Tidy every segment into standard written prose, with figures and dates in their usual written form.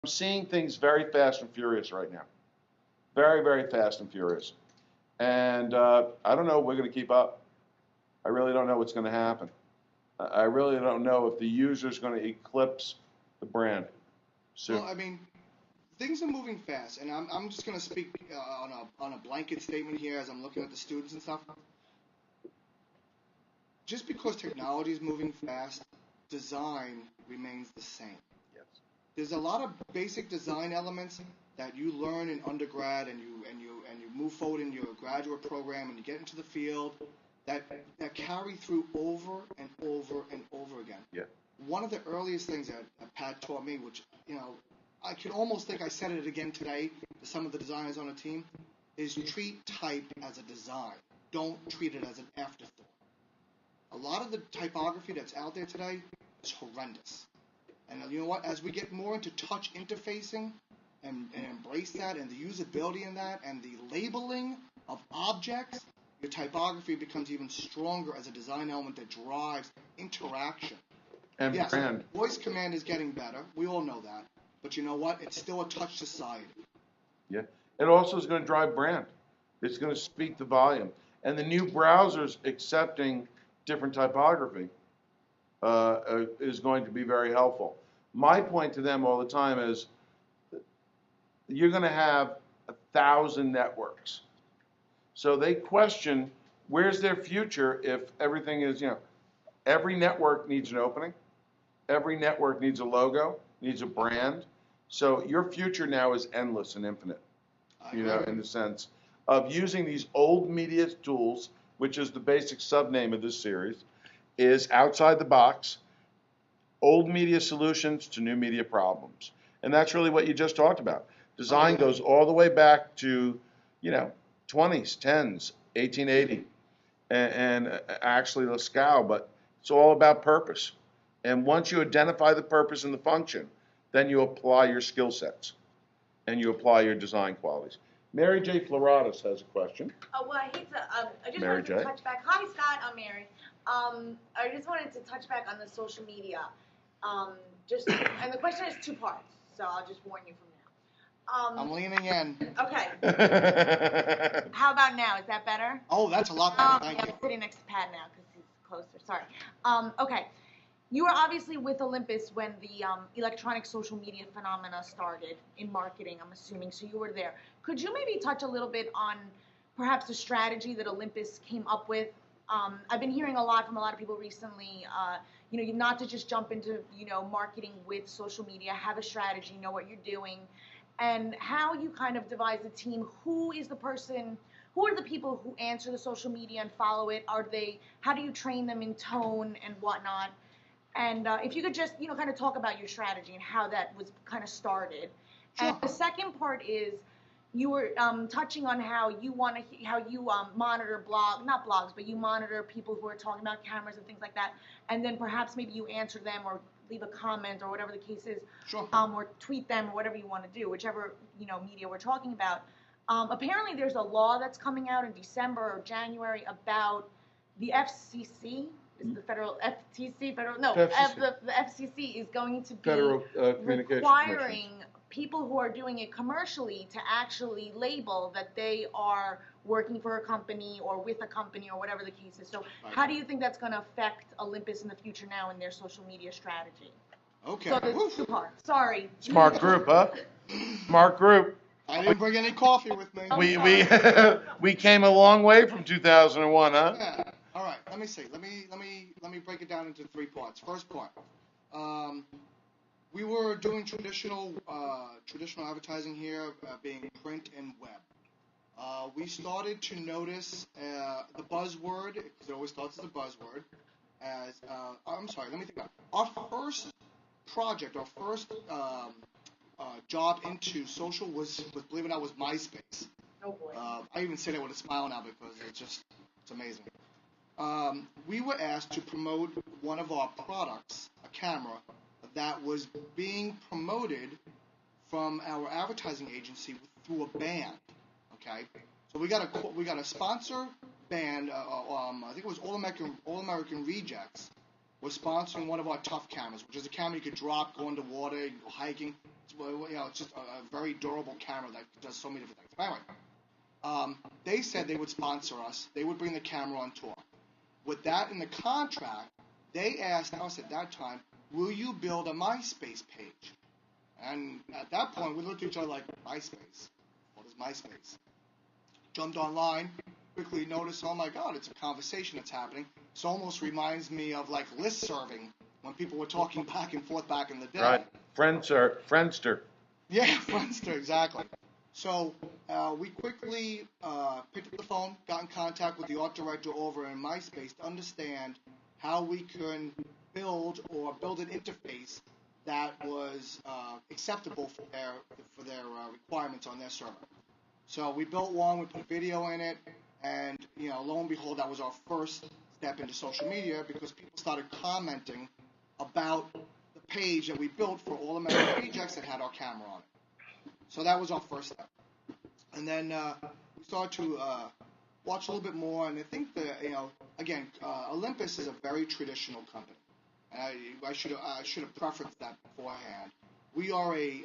seeing things very fast and furious right now. Very, very fast and furious. And I don't know if we're going to keep up. I really don't know what's going to happen. I really don't know if the user is going to eclipse the brand soon. Well, I mean, things are moving fast, and I'm just going to speak on a blanket statement here as I'm looking at the students and stuff. Just because technology is moving fast, design remains the same. Yes. There's a lot of basic design elements that you learn in undergrad, and you move forward in your graduate program, and you get into the field that carry through over and over and over again. Yeah. One of the earliest things that Pat taught me, which I can almost think I said it again today to some of the designers on the team, is treat type as a design. Don't treat it as an afterthought. A lot of the typography that's out there today is horrendous. And you know what? As we get more into touch interfacing and embrace that and the usability in that and the labeling of objects, your typography becomes even stronger as a design element that drives interaction. And yes, brand. Voice command is getting better. We all know that. But you know what? It's still a touch society. Yeah. It also is going to drive brand. It's going to speak the volume. And the new browsers accepting different typography is going to be very helpful. My point to them all the time is you're going to have 1,000 networks. So they question where's their future if everything is, every network needs an opening. Every network needs a logo, needs a brand. So your future now is endless and infinite, in the sense of using these old media tools, which is the basic subname of this series, is outside the box, old media solutions to new media problems. And that's really what you just talked about. Design goes all the way back to, 20s, 10s, 1880, and actually Lascaux, but it's all about purpose. And once you identify the purpose and the function, then you apply your skill sets and you apply your design qualities. Mary J. Floratis has a question. Oh, well, I hate to, I just Mary wanted to J. touch back. Hi, Scott, I'm Mary. I just wanted to touch back on the social media. And the question is two parts, so I'll just warn you from now. I'm leaning in. Okay. How about now? Is that better? Oh, that's a lot better. Thank I'm you. sitting next to Pat now because he's closer. Sorry. Okay. You were obviously with Olympus when the electronic social media phenomena started in marketing, I'm assuming, so you were there. Could you maybe touch a little bit on perhaps the strategy that Olympus came up with? I've been hearing a lot from a lot of people recently, not to just jump into, marketing with social media, have a strategy, know what you're doing, and how you kind of devise a team. Who are the people who answer the social media and follow it? How do you train them in tone and whatnot? And if you could just, kind of talk about your strategy and how that was kind of started. Sure. And the second part is you were touching on how you monitor not blogs, but you monitor people who are talking about cameras and things like that. And then perhaps maybe you answer them or leave a comment or whatever the case is. Sure. Or tweet them or whatever you want to do, whichever, media we're talking about. Apparently there's a law that's coming out in December or January about the FCC. Is the federal FTC federal? No, FCC. The FCC is going to be Federal Communications requiring people who are doing it commercially to actually label that they are working for a company or with a company or whatever the case is. So, how do you think that's going to affect Olympus in the future now in their social media strategy? Okay. So there's two parts. Sorry. Smart group, huh? Smart group. I didn't bring any coffee with me. We came a long way from 2001, huh? Yeah. All right. Let me see. Let me break it down into three parts. First part. We were doing traditional advertising here, being print and web. We started to notice the buzzword, because it always starts as a buzzword. I'm sorry. Let me think about it. Our first project, our first job into social was, believe it or not, was MySpace. Oh boy. I even say that with a smile now because it's amazing. We were asked to promote one of our products, a camera, that was being promoted from our advertising agency through a band. Okay, so we got a sponsor band. I think it was All American Rejects was sponsoring one of our tough cameras, which is a camera you could drop, go underwater, go hiking. it's just a very durable camera that does so many different things. But anyway, they said they would sponsor us. They would bring the camera on tour. With that in the contract, they asked us at that time, will you build a MySpace page? And at that point, we looked at each other like, MySpace? What is MySpace? Jumped online, quickly noticed, oh my God, it's a conversation that's happening. This almost reminds me of like list serving when people were talking back and forth back in the day. Right. Friendster. Yeah, Friendster, exactly. So we quickly picked up the phone, got in contact with the art director over in MySpace to understand how we can build an interface that was acceptable for their requirements on their server. So we built one, we put video in it, and lo and behold, that was our first step into social media because people started commenting about the page that we built for All American Rejects that had our camera on it. So that was our first step. And then we started to watch a little bit more, and I think that, again, Olympus is a very traditional company. I should have prefaced that beforehand. We are a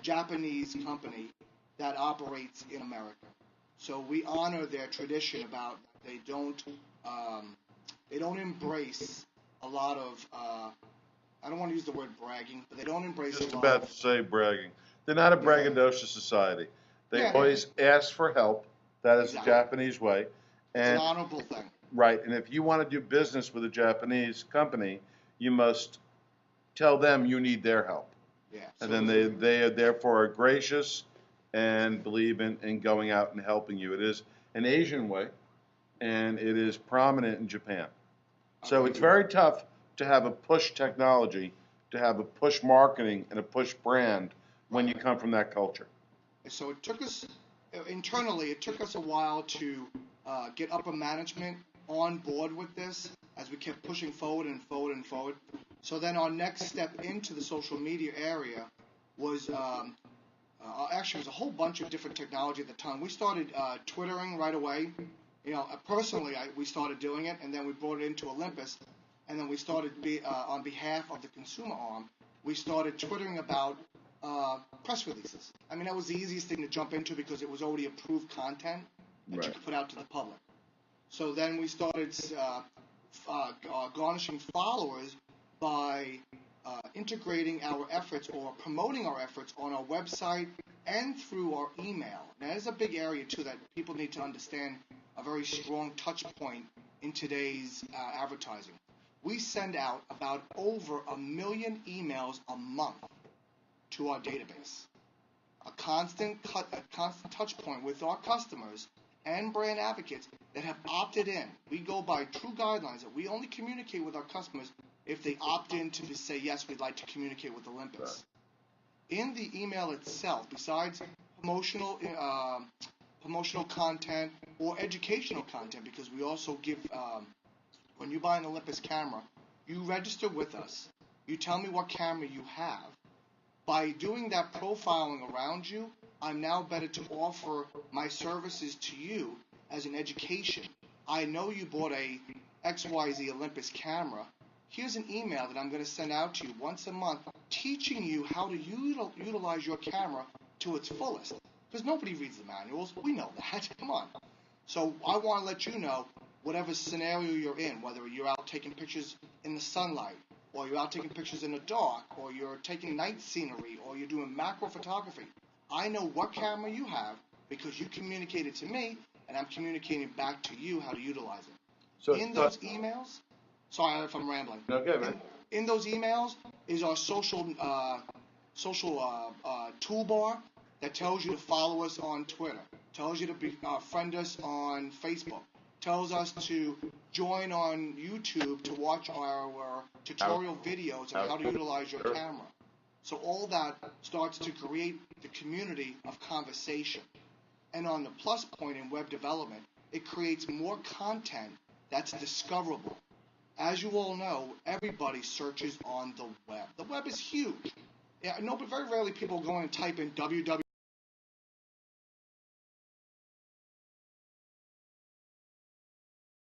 Japanese company that operates in America. So we honor their tradition about they don't embrace a lot of I don't want to use the word bragging, but they don't embrace Just a lot about of, to say bragging. They're not a braggadocious society. They always ask for help. That is Exactly. the Japanese way. It's And an honorable thing. right, and if you want to do business with a Japanese company, you must tell them you need their help. Yeah. And So then they are therefore gracious and believe in going out and helping you. It is an Asian way, and it is prominent in Japan. So it's very tough to have a push technology, to have a push marketing and a push brand when you come from that culture. So it took us internally. It took us a while to get upper management on board with this as we kept pushing forward and forward and forward. So then our next step into the social media area was actually it was a whole bunch of different technology at the time. We started Twittering right away. Personally, we started doing it, and then we brought it into Olympus, and then we started on behalf of the consumer arm. We started Twittering about press releases. I mean, that was the easiest thing to jump into because it was already approved content that you could put out to the public. So then we started garnishing followers by integrating our efforts or promoting our efforts on our website and through our email. Now, there's a big area, too, that people need to understand, a very strong touch point in today's advertising. We send out about over 1 million emails a month to our database. A constant touch point with our customers and brand advocates that have opted in. We go by true guidelines that we only communicate with our customers if they opt in to say, yes, we'd like to communicate with Olympus. In the email itself, besides promotional content or educational content, because we also give, when you buy an Olympus camera, you register with us. You tell me what camera you have. By doing that profiling around you, I'm now better to offer my services to you as an education. I know you bought a XYZ Olympus camera. Here's an email that I'm going to send out to you once a month teaching you how to utilize your camera to its fullest. Because nobody reads the manuals. We know that. Come on. So I want to let you know whatever scenario you're in, whether you're out taking pictures in the sunlight, or you're out taking pictures in the dark, or you're taking night scenery, or you're doing macro photography. I know what camera you have because you communicated to me, and I'm communicating back to you how to utilize it. So in those emails, sorry if I'm rambling. Okay, man. In those emails is our social toolbar that tells you to follow us on Twitter, tells you to friend us on Facebook, tells us to join on YouTube to watch our tutorial videos on how to utilize your camera. So all that starts to create the community of conversation. And on the plus point in web development, it creates more content that's discoverable. As you all know, everybody searches on the web. The web is huge. Yeah, no, but very rarely people go and type in www.